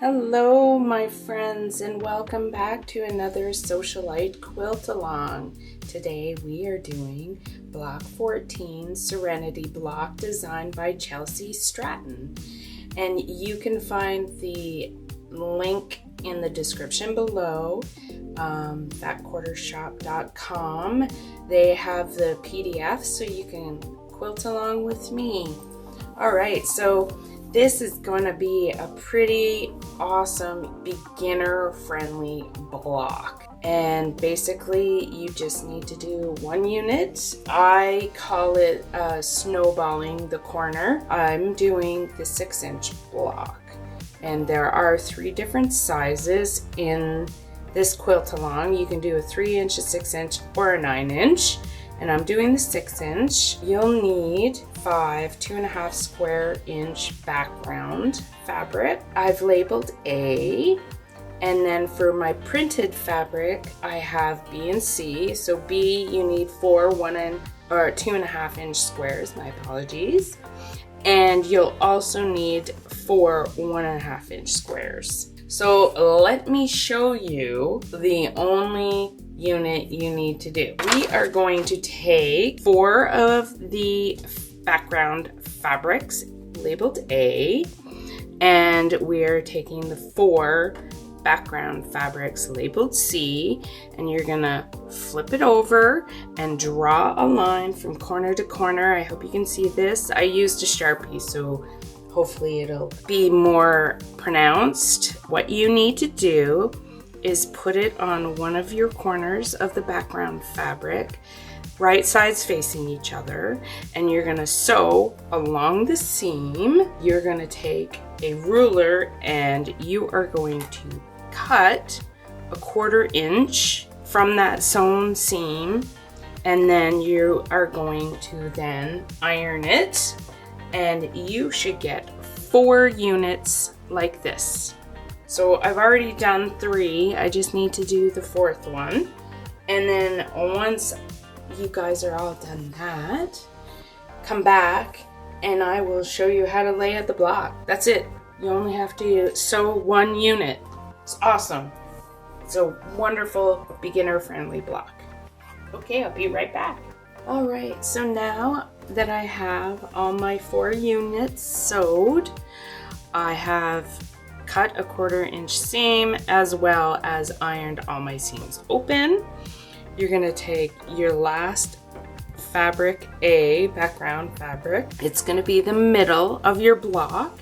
Hello my friends, and welcome back to another Sewcialite quilt along. Today we are doing block 14 Serenity block designed by Chelsea Stratton, and you can find the link in the description below. Thatquartershop.com. They have the PDF so you can quilt along with me. Alright, so this is going to be a pretty awesome beginner friendly block, and basically you just need to do one unit. I call it snowballing the corner. I'm doing the 6-inch block, and there are 3 different sizes in this quilt along. You can do a 3-inch, a 6-inch, or a 9-inch, and I'm doing the 6-inch. You'll need 5 2.5 square inch background fabric. I've labeled A, and then for my printed fabric I have B and C. So B, you need 4 2.5 inch squares, my apologies, and you'll also need 4 1.5 inch squares. So let me show you the only unit you need to do. We are going to take 4 of the background fabrics labeled A, and we're taking the 4 background fabrics labeled C, and you're gonna flip it over and draw a line from corner to corner. I hope you can see this. I used a Sharpie, so hopefully it'll be more pronounced. What you need to do is put it on one of your corners of the background fabric, right sides facing each other, and you're gonna sew along the seam. You're gonna take a ruler and you are going to cut a 1/4 inch from that sewn seam, and then you are going to then iron it, and you should get 4 units like this. So I've already done 3, I just need to do the 4th one. And then once you guys are all done that, come back and I will show you how to lay out the block. That's it. You only have to sew 1 unit. It's awesome. It's a wonderful beginner friendly block. Okay, I'll be right back. Alright, so now that I have all my 4 units sewed, I have cut a 1/4 inch seam as well as ironed all my seams open. You're gonna take your last fabric A, background fabric. It's gonna be the middle of your block,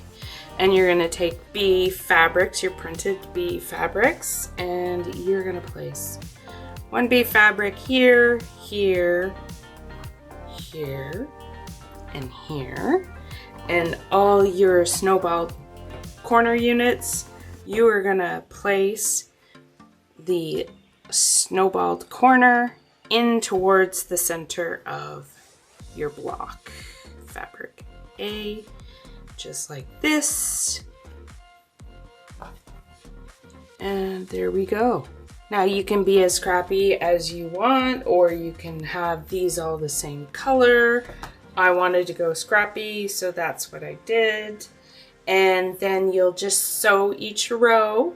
and you're gonna take B fabrics, your printed B fabrics, and you're gonna place 1 B fabric here, here, here, and here, and all your snowball corner units, you are gonna place the snowballed corner in towards the center of your block fabric A, just like this, and there we go. Now you can be as scrappy as you want, or you can have these all the same color. I wanted to go scrappy, so that's what I did. And then you'll just sew each row,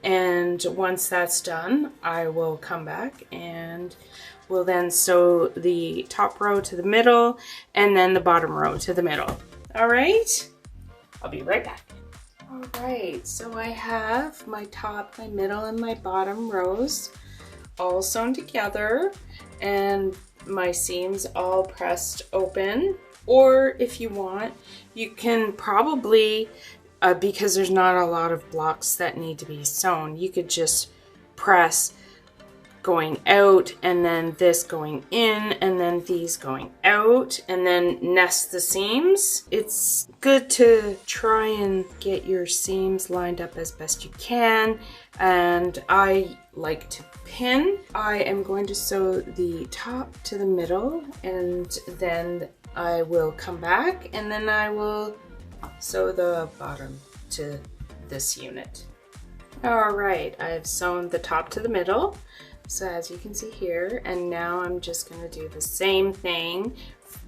and once that's done I will come back and we'll then sew the top row to the middle and then the bottom row to the middle. Alright, I'll be right back. Alright, so I have my top, my middle, and my bottom rows all sewn together, and my seams all pressed open. Or if you want, you can probably, because there's not a lot of blocks that need to be sewn, you could just press going out, and then this going in, and then these going out, and then nest the seams. It's good to try and get your seams lined up as best you can, and I like to pin. I am going to sew the top to the middle, and then I will come back and then I will sew the bottom to this unit. Alright, I've sewn the top to the middle, so as you can see here, and now I'm just going to do the same thing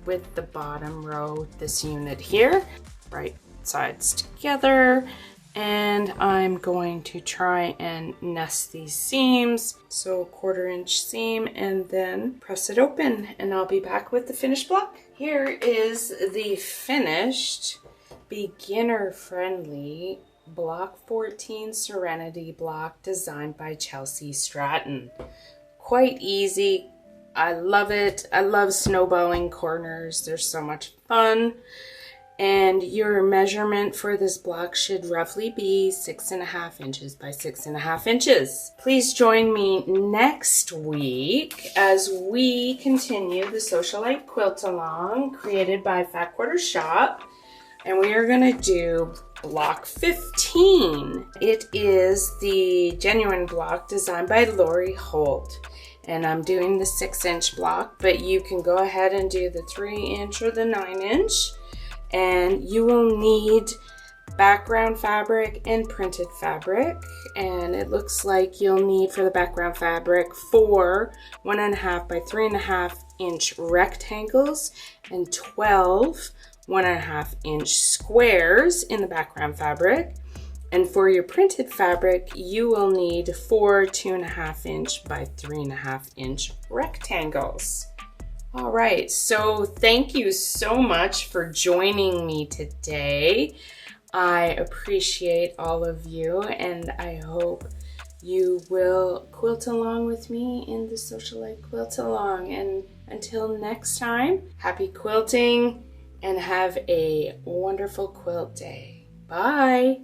with the bottom row, this unit here. Right sides together, And I'm going to try and nest these seams. So 1/4 inch seam and then press it open, and I'll be back with the finished block. Here is the finished beginner friendly block 14 Serenity block designed by Chelsea Stratton. Quite easy. I love it. I love snowballing corners. They're so much fun. And your measurement for this block should roughly be 6.5 inches by 6.5 inches. Please join me next week as we continue the Sewcialite quilt along created by Fat Quarter Shop. And we are gonna do block 15. It is the genuine block designed by Lori Holt. And I'm doing the 6-inch block, but you can go ahead and do the 3-inch or the 9-inch. And you will need background fabric and printed fabric. And it looks like you'll need for the background fabric 4 1.5 by 3.5 inch rectangles and 12 1.5 inch squares in the background fabric. And for your printed fabric, you will need 4 2.5 inch by 3.5 inch rectangles. All right, so thank you so much for joining me today. I appreciate all of you, and I hope you will quilt along with me in the Sewcialite quilt along. And until next time, happy quilting and have a wonderful quilt day. Bye.